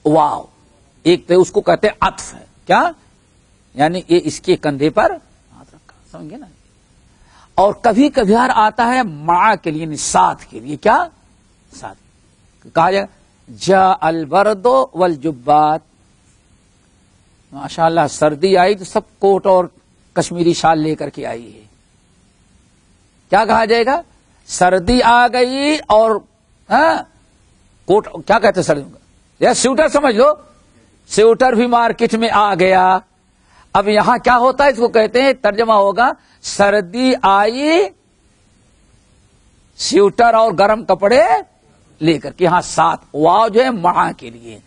واو. ایک تو اس کو کہتے ہیں عطف ہے. کیا؟ یعنی یہ اس کے کندھے پر ہاتھ رکھا. سمجھ گئے نا؟ اور کبھی کبھار آتا ہے مع کے لیے، یعنی ساتھ کے لیے. کیا؟ ساتھ. کہا جائے جاء البرد والجبات. ماشاء اللہ سردی آئی تو سب کوٹ اور کشمیری شال لے کر کے آئی ہے. کیا کہا جائے گا؟ سردی آ گئی اور کوٹ کیا کہتے ہیں سردی یا سویٹر سمجھ لو، سویٹر بھی مارکیٹ میں آ گیا. اب یہاں کیا ہوتا ہے اس کو کہتے ہیں، ترجمہ ہوگا سردی آئی سویٹر اور گرم کپڑے لے کر کے. یہاں ساتھ واو جو ہے مع کے لیے.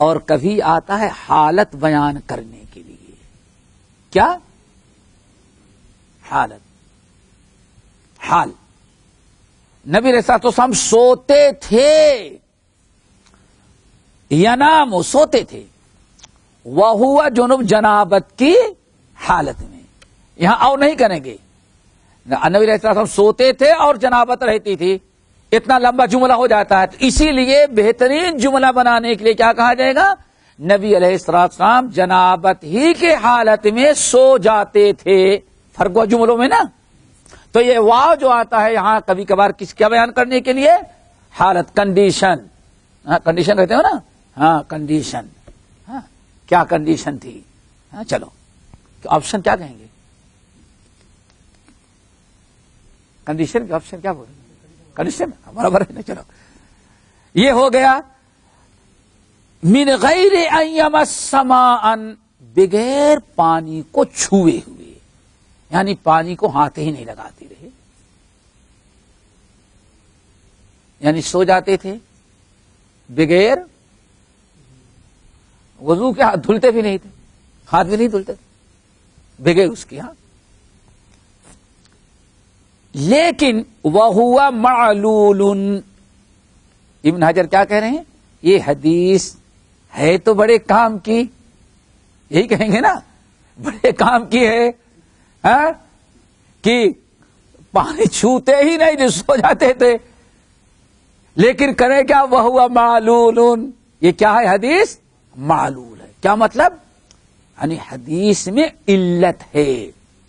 اور کبھی آتا ہے حالت بیان کرنے کے لیے. کیا؟ حالت. حال. نبی علیہ الصلوۃ والسلام سوتے تھے، ینام سوتے تھے، وہو جنب جنابت کی حالت میں. یہاں او نہیں کریں گے. نبی علیہ السلام سوتے تھے اور جنابت رہتی تھی. اتنا لمبا جملہ ہو جاتا ہے، تو اسی لیے بہترین جملہ بنانے کے لیے کیا کہا جائے گا؟ نبی علیہ السلام جنابت ہی کے حالت میں سو جاتے تھے. فرق ہوا جملوں میں نا. تو یہ واو جو آتا ہے یہاں کبھی کبھار کس کیا بیان کرنے کے لیے؟ حالت، کنڈیشن. کنڈیشن کہتے ہو نا. ہاں کنڈیشن. ہاں کیا کنڈیشن تھی؟ ہاں چلو آپشن کیا کہیں گے؟ کنڈیشن کے آپشن کیا بولیں گے؟ کنڈیشن برابر ہے نا. چلو یہ ہو گیا من غیر ان یمس ماء، بغیر پانی کو چھوئے ہوئے، یعنی پانی کو ہاتھ ہی نہیں لگاتے رہے. یعنی سو جاتے تھے بغیر وضو کے، ہاتھ دھلتے بھی نہیں تھے، ہاتھ بھی نہیں دھلتے تھے بغیر اس کے. ہاں لیکن وہو معلول. ابن حجر کیا کہہ رہے ہیں؟ یہ حدیث ہے تو بڑے کام کی، یہی کہیں گے نا، بڑے کام کی ہے کہ پانی چھوتے ہی نہیں جو سو جاتے تھے. لیکن کرے کیا؟ وہو معلول. یہ کیا ہے؟ حدیث معلول ہے. کیا مطلب؟ یعنی حدیث میں علت ہے.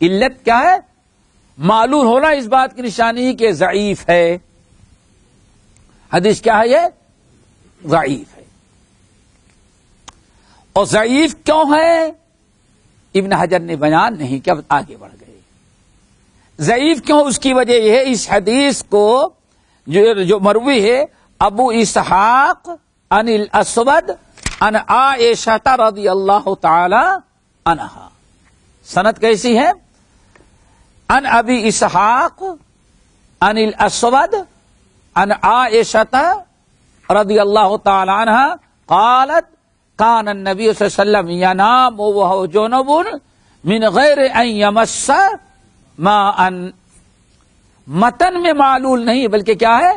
علت کیا ہے؟ معلول ہونا اس بات کی نشانی کہ ضعیف ہے. حدیث کیا ہے؟ یہ ضعیف ہے. اور ضعیف کیوں ہے؟ ابن حجر نے بیان نہیں کیا، آگے بڑھ گئے. ضعیف کیوں؟ اس کی وجہ یہ ہے اس حدیث کو جو مروی ہے ابو اسحاق عن الاسود عن عائشہ رضی اللہ تعالی عنہا. سند کیسی ہے؟ عن ابی اسحاق عن الاسود عن عائشہ رضی اللہ تعالی عنہا قالت کان النبی صلی اللہ علیہ وسلم ینام وهو جنب من غیر ان یمس ماء. متن میں معلول نہیں بلکہ کیا ہے؟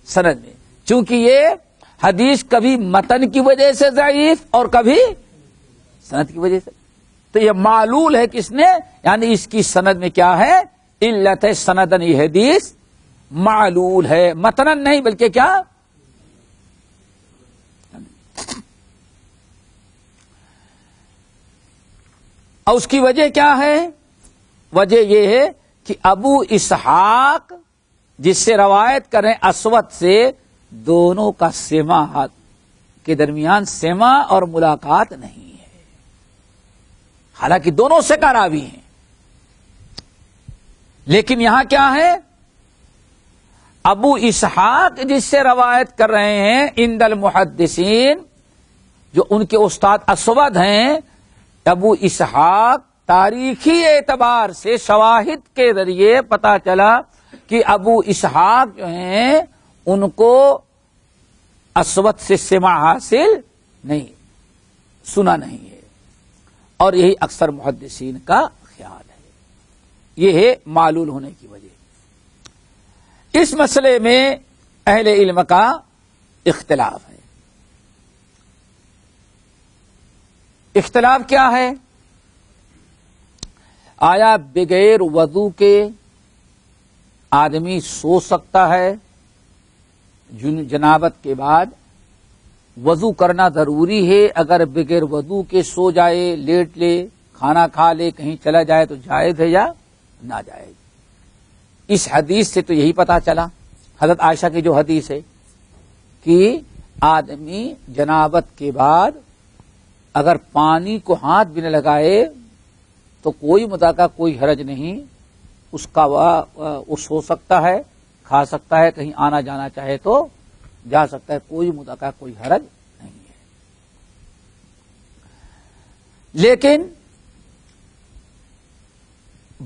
سند میں. چونکہ یہ حدیث کبھی متن کی وجہ سے ضعیف اور کبھی سند کی وجہ سے، تو یہ معلول ہے کس نے؟ یعنی اس کی سند میں کیا ہے؟ علت ہے. سندن یہ حدیث معلول ہے، متنن نہیں بلکہ کیا؟ اور اس کی وجہ کیا ہے؟ وجہ یہ ہے کہ ابو اسحاق جس سے روایت کریں اسود سے، دونوں کا سما کے درمیان سما اور ملاقات نہیں ہے، حالانکہ دونوں سے راوی ہیں. لیکن یہاں کیا ہے؟ ابو اسحاق جس سے روایت کر رہے ہیں عند المحدثین، جو ان کے استاد اسود ہیں، ابو اسحاق تاریخی اعتبار سے شواہد کے ذریعے پتا چلا کہ ابو اسحاق جو ہیں ان کو اسود سے سماع حاصل نہیں، سنا نہیں ہے. اور یہی اکثر محدثین کا خیال ہے. یہ ہے معلول ہونے کی وجہ. اس مسئلے میں اہل علم کا اختلاف ہے. اختلاف کیا ہے؟ آیا بغیر وضو کے آدمی سو سکتا ہے جنابت کے بعد، وضو کرنا ضروری ہے، اگر بغیر وضو کے سو جائے، لیٹ لے، کھانا کھا لے، کہیں چلا جائے تو جائز ہے یا ناجائز؟ اس حدیث سے تو یہی پتا چلا، حضرت عائشہ کی جو حدیث ہے کہ آدمی جنابت کے بعد اگر پانی کو ہاتھ بھی نہ لگائے تو کوئی متعلقہ کوئی حرج نہیں، اس کا وہ سو سکتا ہے، کھا سکتا ہے، کہیں آنا جانا چاہے تو جا سکتا ہے، کوئی متعلقہ کوئی حرج نہیں ہے۔ لیکن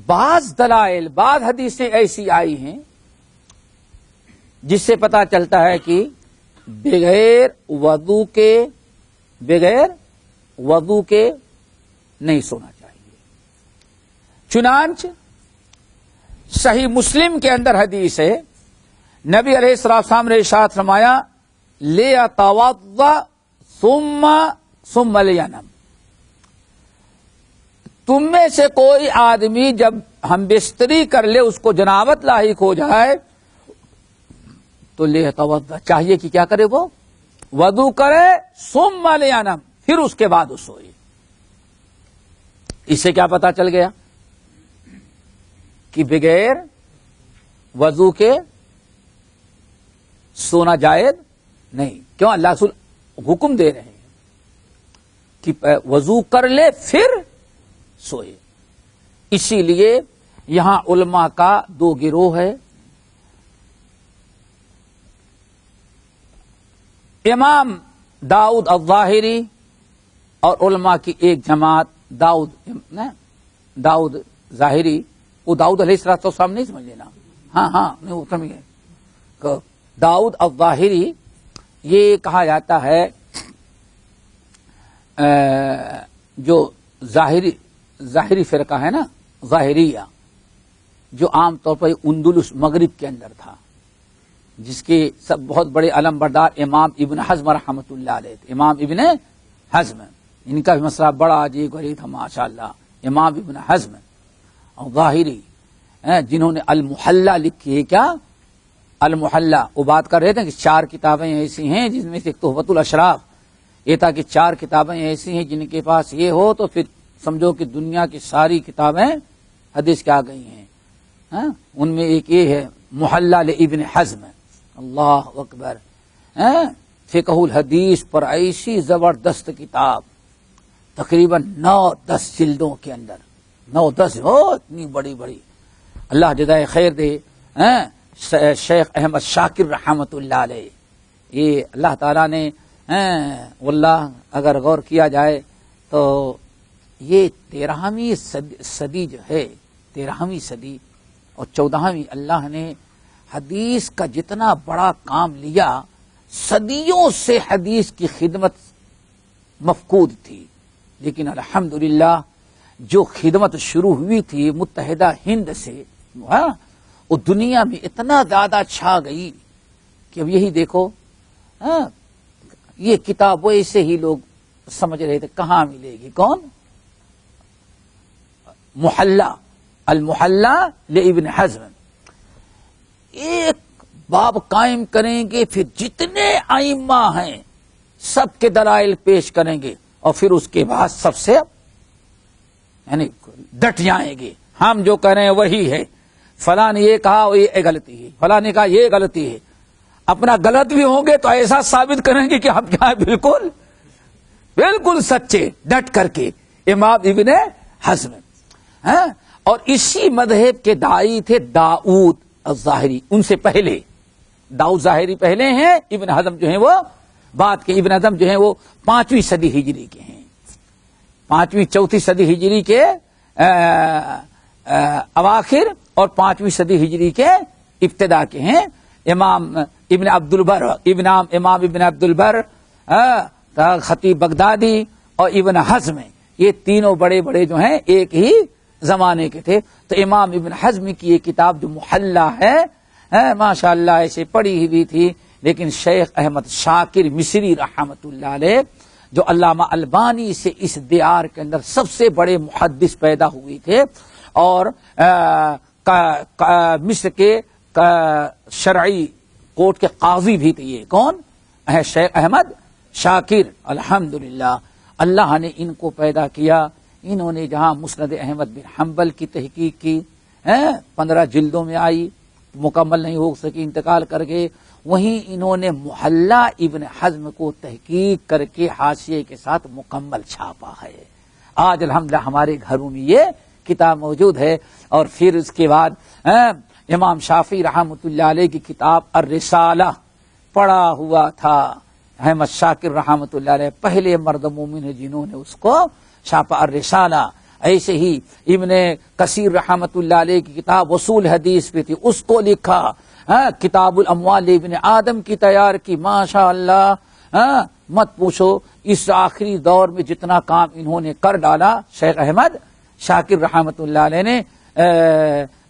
بعض دلائل، بعض حدیثیں ایسی آئی ہیں جس سے پتا چلتا ہے کہ بغیر وضو کے نہیں سونا چاہیے۔ چنانچہ صحیح مسلم کے اندر حدیث ہے، نبی علیہ السلام نے ارشاد فرمایا لیتوضأ ثم لینم، تم میں سے کوئی آدمی جب ہم بستری کر لے، اس کو جنابت لاحق ہو جائے تو لیتوضأ، چاہیے کہ کیا کرے، وہ وضو کرے، ثم لینم، پھر اس کے بعد وہ سوئے۔ اس سے کیا پتا چل گیا کہ بغیر وضو کے سونا جائز نہیں۔ کیوں؟ اللہ رسول حکم دے رہے ہیں کہ وضو کر لے پھر سوئے۔ اسی لیے یہاں علماء کا دو گروہ ہے، امام داؤد الظاہری اور علماء کی ایک جماعت، داؤد ظاہری، وہ داؤد علیہ السلام نہیں سمجھ لینا، ہاں نہیں وہ سمجھ گئے، داؤد الظاہری یہ کہا جاتا ہے جو ظاہری فرقہ ہے نا، ظاہریہ، جو عام طور پر اندلس مغرب کے اندر تھا، جس کے سب بہت بڑے علم بردار امام ابن حزم رحمۃ اللہ علیہ تھے۔ امام ابن حزم، ان کا بھی مسئلہ بڑا عجیب غریب تھا ماشاءاللہ۔ امام ابن حزم اور ظاہری جنہوں نے المحلہ لکھی ہے، کیا المحلہ، وہ بات کر رہے تھے کہ 4 کتابیں ایسی ہیں جن میں سے ایک تحفۃ الاشراف، یہ تھا کہ 4 کتابیں ایسی ہیں جن کے پاس یہ ہو تو پھر سمجھو کہ دنیا کی ساری کتابیں حدیث کے آ گئی ہیں۔ ان میں ایک یہ ہے محلہ لابن حزم، اللہ اکبر، فقہ الحدیث پر ایسی زبردست کتاب، تقریباً 9-10 جلدوں کے اندر، 9-10 اتنی بڑی بڑی، اللہ جزائے خیر دے۔ شیخ احمد شاکر رحمت اللہ علیہ، یہ اللہ تعالیٰ نے واللہ اگر غور کیا جائے تو یہ 13ویں صدی جو ہے، 13ویں صدی اور 14ویں، اللہ نے حدیث کا جتنا بڑا کام لیا، صدیوں سے حدیث کی خدمت مفقود تھی، لیکن الحمدللہ جو خدمت شروع ہوئی تھی متحدہ ہند سے، وہ دنیا میں اتنا زیادہ چھا گئی کہ اب یہی دیکھو، یہ کتاب ویسے ہی لوگ سمجھ رہے تھے کہاں ملے گی، کون؟ محلہ، المحلہ لابن حزم، ایک باب قائم کریں گے، پھر جتنے ائمہ ہیں سب کے دلائل پیش کریں گے، اور پھر اس کے بعد سب سے یعنی ڈٹ جائیں گے، ہم جو کہہ رہے ہیں وہی ہے، فلاں نے یہ کہا وہ یہ غلطی ہے، فلاں نے کہا یہ غلطی ہے، اپنا غلط بھی ہوں گے تو ایسا ثابت کریں گے کہ ہم کیا ہے، بالکل بالکل سچے، ڈٹ کر کے۔ امام ابن حزم، اور اسی مذہب کے داعی تھے داؤد الظاہری، ان سے پہلے داؤد ظاہری پہلے ہیں، ابن حزم جو ہیں وہ بعد کے۔ ابن حزم جو ہیں وہ 5ویں صدی ہجری کے ہیں، 5ویں 4تھی صدی ہجری کے اواخر اور 5ویں صدی ہجری کے ابتدا کے ہیں۔ امام ابن عبد البر، امام ابن عبد البر، خطیب بغدادی اور ابن حزم، یہ تینوں بڑے بڑے جو ہیں ایک ہی زمانے کے تھے۔ تو امام ابن حزم کی یہ کتاب جو محلہ ہے ماشاءاللہ ایسے پڑھی ہوئی تھی، لیکن شیخ احمد شاکر مصری رحمت اللہ علیہ جو علامہ البانی سے اس دیار کے اندر سب سے بڑے محدث پیدا ہوئے تھے، اور مصر کے شرعی کورٹ کے قاضی بھی تھے. یہ کون؟ شیخ احمد شاکر. الحمدللہ اللہ نے ان کو پیدا کیا. انہوں نے جہاں مسند احمد بن حنبل کی تحقیق کی 15 جلدوں میں آئی، مکمل نہیں ہو سکی، انتقال کر گئے. وہیں انہوں نے محلہ ابن حزم کو تحقیق کر کے حاشیے کے ساتھ مکمل چھاپا ہے. آج الحمدللہ ہمارے گھروں میں یہ کتاب موجود ہے. اور پھر اس کے بعد امام شافعی رحمۃ اللہ علیہ کی کتاب الرسالہ پڑھا ہوا تھا. احمد شاکر رحمۃ اللہ علیہ پہلے مرد مومن ہیں جنہوں نے اس کو چھاپا الرسالہ. ایسے ہی ابن کثیر رحمۃ اللہ علیہ کی کتاب وصول حدیث پہ تھی، اس کو لکھا. کتاب الاموال ابن آدم کی تیار کی. ماشاء اللہ مت پوچھو، اس آخری دور میں جتنا کام انہوں نے کر ڈالا شیخ احمد شاکر رحمۃ اللہ علیہ نے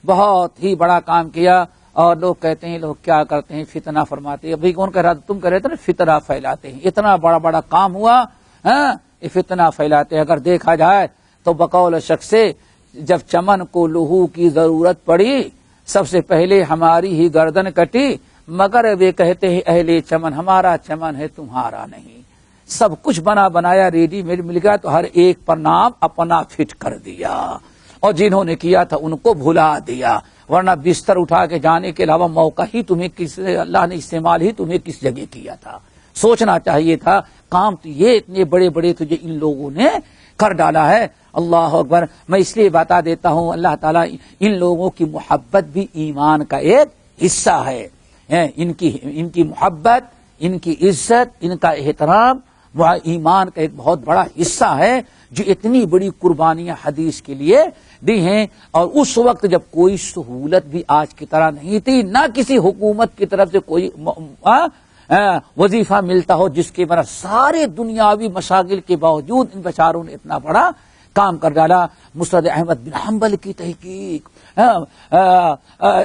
بہت ہی بڑا کام کیا. اور لوگ کہتے ہیں لوگ کیا کرتے ہیں، فتنہ فرماتے ہیں. ابھی کون کہہ رہا تھا؟ تم کہہ رہے تھے نا فتنہ پھیلاتے ہیں. اتنا بڑا بڑا کام ہوا، یہ فتنہ پھیلاتے ہیں. اگر دیکھا جائے تو بقول شخص سے جب چمن کو لہو کی ضرورت پڑی سب سے پہلے ہماری ہی گردن کٹی، مگر وہ کہتے ہیں اہل چمن ہمارا چمن ہے تمہارا نہیں. سب کچھ بنا بنایا ریڈی میڈ مل گیا تو ہر ایک پر نام اپنا فٹ کر دیا، اور جنہوں نے کیا تھا ان کو بھلا دیا. ورنہ بستر اٹھا کے جانے کے علاوہ موقع ہی تمہیں کس اللہ نے استعمال ہی تمہیں کس جگہ کیا تھا. سوچنا چاہیے تھا. کام تو یہ اتنے بڑے بڑے تجھے ان لوگوں نے کر ڈالا ہے. اللہ اکبر. میں اس لیے بتا دیتا ہوں اللہ تعالیٰ ان لوگوں کی محبت بھی ایمان کا ایک حصہ ہے. ان کی محبت، ان کی عزت، ان کا احترام ایمان کا ایک بہت بڑا حصہ ہے، جو اتنی بڑی قربانیاں حدیث کے لیے دی ہیں. اور اس وقت جب کوئی سہولت بھی آج کی طرح نہیں تھی، نہ کسی حکومت کی طرف سے کوئی وظیفہ ملتا ہو جس کے بنا سارے دنیاوی مشاغل کے باوجود ان بیچاروں نے اتنا بڑا کام کر ڈالا. مسند احمد بن حنبل کی تحقیق،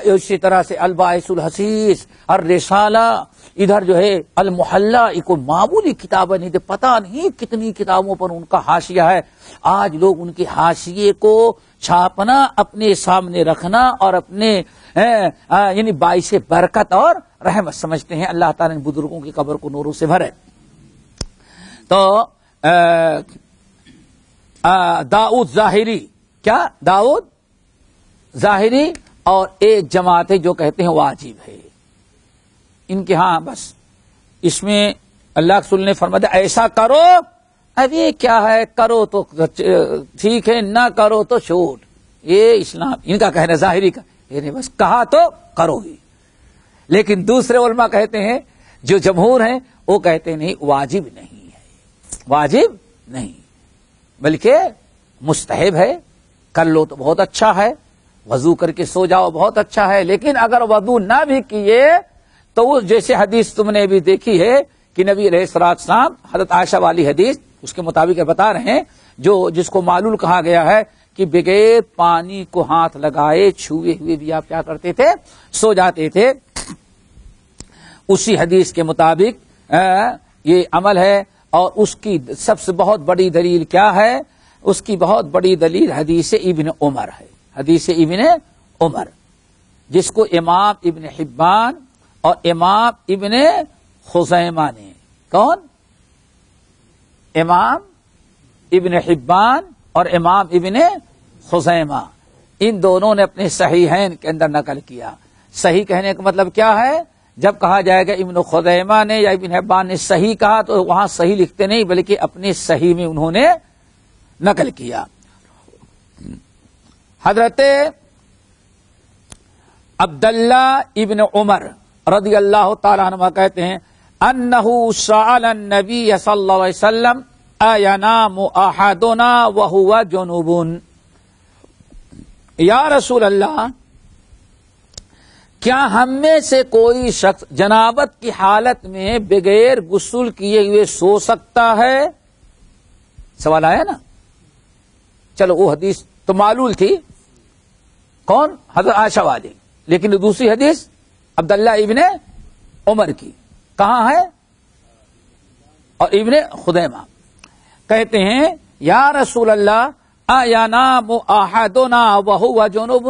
اسی طرح سے الباعث الحسیس، الرسالہ، ادھر جو ہے المحلہ، کوئی معمولی کتابیں نہیں تھے. پتہ نہیں کتنی کتابوں پر ان کا حاشیہ ہے. آج لوگ ان کے حاشیے کو چھاپنا، اپنے سامنے رکھنا اور اپنے یعنی باعث برکت اور رحمت سمجھتے ہیں. اللہ تعالیٰ نے بزرگوں کی قبر کو نوروں سے بھرے. تو داؤد ظاہری، کیا داؤد ظاہری اور ایک جماعت ہے جو کہتے ہیں واجب ہے. ان کے ہاں بس اس میں اللہ کے رسول نے فرمایا ایسا کرو. اب یہ کیا ہے، کرو تو ٹھیک ہے، نہ کرو تو چھوٹ. یہ اسلام ان کا کہنا ظاہری کا، یعنی بس کہا تو کرو ہی. لیکن دوسرے علماء کہتے ہیں جو جمہور ہیں وہ کہتے ہیں نہیں، واجب نہیں ہے، واجب نہیں بلکہ مستحب ہے. کر لو تو بہت اچھا ہے، وضو کر کے سو جاؤ بہت اچھا ہے. لیکن اگر وضو نہ بھی کیے تو وہ جیسے حدیث تم نے بھی دیکھی ہے کہ نبی علیہ الصلوۃ والسلام حضرت عائشہ والی حدیث اس کے مطابق بتا رہے ہیں، جس کو معلول کہا گیا ہے کہ بغیر پانی کو ہاتھ لگائے چھوئے ہوئے بھی آپ کیا کرتے تھے، سو جاتے تھے. اسی حدیث کے مطابق یہ عمل ہے. اور اس کی سب سے بہت بڑی دلیل کیا ہے؟ اس کی بہت بڑی دلیل حدیث ابن عمر ہے. حدیث ابن عمر جس کو امام ابن حبان اور امام ابن خزیمہ نے، کون؟ امام ابن حبان اور امام ابن خزیمہ، ان دونوں نے اپنے صحیحین کے اندر نقل کیا. صحیح کہنے کا مطلب کیا ہے؟ جب کہا جائے گا ابن خزیمہ نے یا ابن حبان نے صحیح کہا تو وہاں صحیح لکھتے نہیں بلکہ اپنے صحیح میں انہوں نے نقل کیا. حضرت عبداللہ ابن عمر رضی اللہ تعالی عنہ کہتے ہیں انہ سأل النبی صلی اللہ علیہ وسلم اینام احدنا وہو جنوب. یا رسول اللہ، کیا ہم میں سے کوئی شخص جنابت کی حالت میں بغیر غسل کیے ہوئے سو سکتا ہے؟ سوال آیا نا. چلو وہ حدیث تو معلول تھی، کون؟ حضرت عائشہ والی. لیکن دوسری حدیث عبداللہ ابن عمر کی کہاں ہے؟ اور ابن خزیمہ کہتے ہیں یا رسول اللہ اینام احدنا وہو جنوب،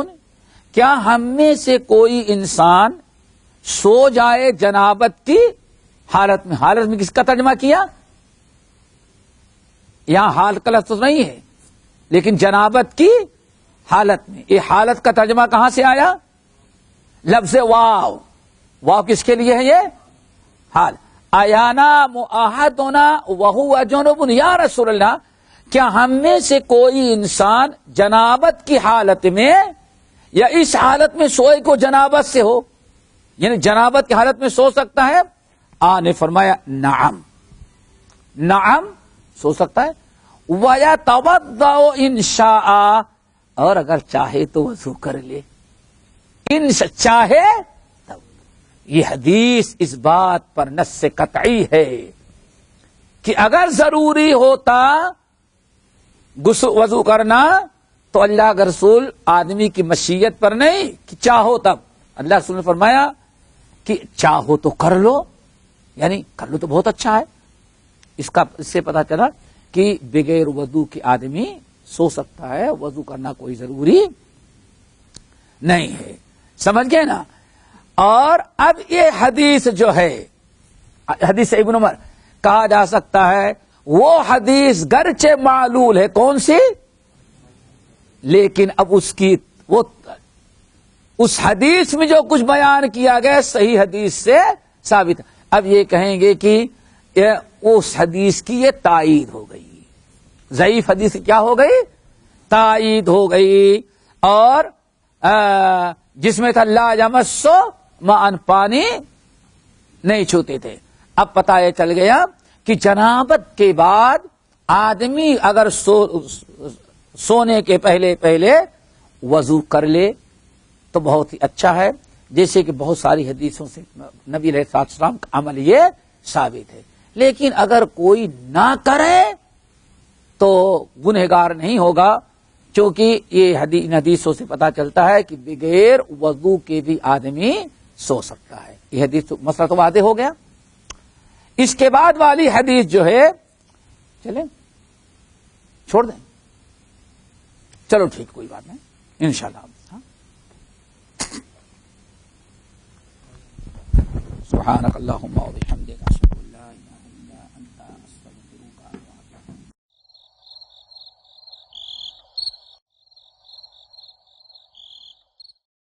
کیا ہم میں سے کوئی انسان سو جائے جنابت کی حالت میں؟ حالت میں کس کا ترجمہ کیا؟ یہاں حال کا لفظ نہیں ہے، لیکن جنابت کی حالت میں. یہ حالت کا ترجمہ کہاں سے آیا؟ لفظ واو. واو کس کے لیے ہے؟ یہ حال. آیانا معاہدنا وہو جنب یا رسول اللہ، کیا ہم میں سے کوئی انسان جنابت کی حالت میں یا اس حالت میں سوئے کو جنابت سے ہو، یعنی جنابت کی حالت میں سو سکتا ہے؟ نے فرمایا نعم، نعم سو سکتا ہے. وَيَتَوَضَّأُ إِن شَاءَ، اور اگر چاہے تو وضو کر لے. ان چاہے تب. یہ حدیث اس بات پر نص قطعی ہے کہ اگر ضروری ہوتا وضو کرنا تو اللہ کا رسول آدمی کی مشیت پر نہیں کہ چاہو تب. اللہ رسول نے فرمایا کہ چاہو تو کر لو، یعنی کر لو تو بہت اچھا ہے. اس سے پتا چلا کہ بغیر وضو کے آدمی سو سکتا ہے، وضو کرنا کوئی ضروری نہیں ہے. سمجھ گئے نا؟ اور اب یہ حدیث جو ہے، حدیث ابن عمر کہا جا سکتا ہے وہ حدیث گرچہ معلول ہے، کون سی؟ لیکن اب اس حدیث میں جو کچھ بیان کیا گیا صحیح حدیث سے ثابت. اب یہ کہیں گے کہ اس حدیث کی یہ تائید ہو گئی، ضعیف حدیث کیا ہو گئی؟ تائید ہو گئی. اور جس میں تھا لا یمسو ماء، پانی نہیں چھوتے تھے. اب پتہ یہ چل گیا کہ جنابت کے بعد آدمی اگر سونے کے پہلے وضو کر لے تو بہت ہی اچھا ہے. جیسے کہ بہت ساری حدیثوں سے نبی علیہ السلام کا عمل یہ ثابت ہے. لیکن اگر کوئی نہ کرے تو گنہگار نہیں ہوگا، کیونکہ یہ ان حدیثوں سے پتا چلتا ہے کہ بغیر وضو کے بھی آدمی سو سکتا ہے. یہ حدیث مسئلہ تو واضح ہو گیا. اس کے بعد والی حدیث جو ہے، چلیں چھوڑ دیں، چلو ٹھیک کوئی بات نہیں انشاءاللہ. سبحانک اللہم و بحمدک.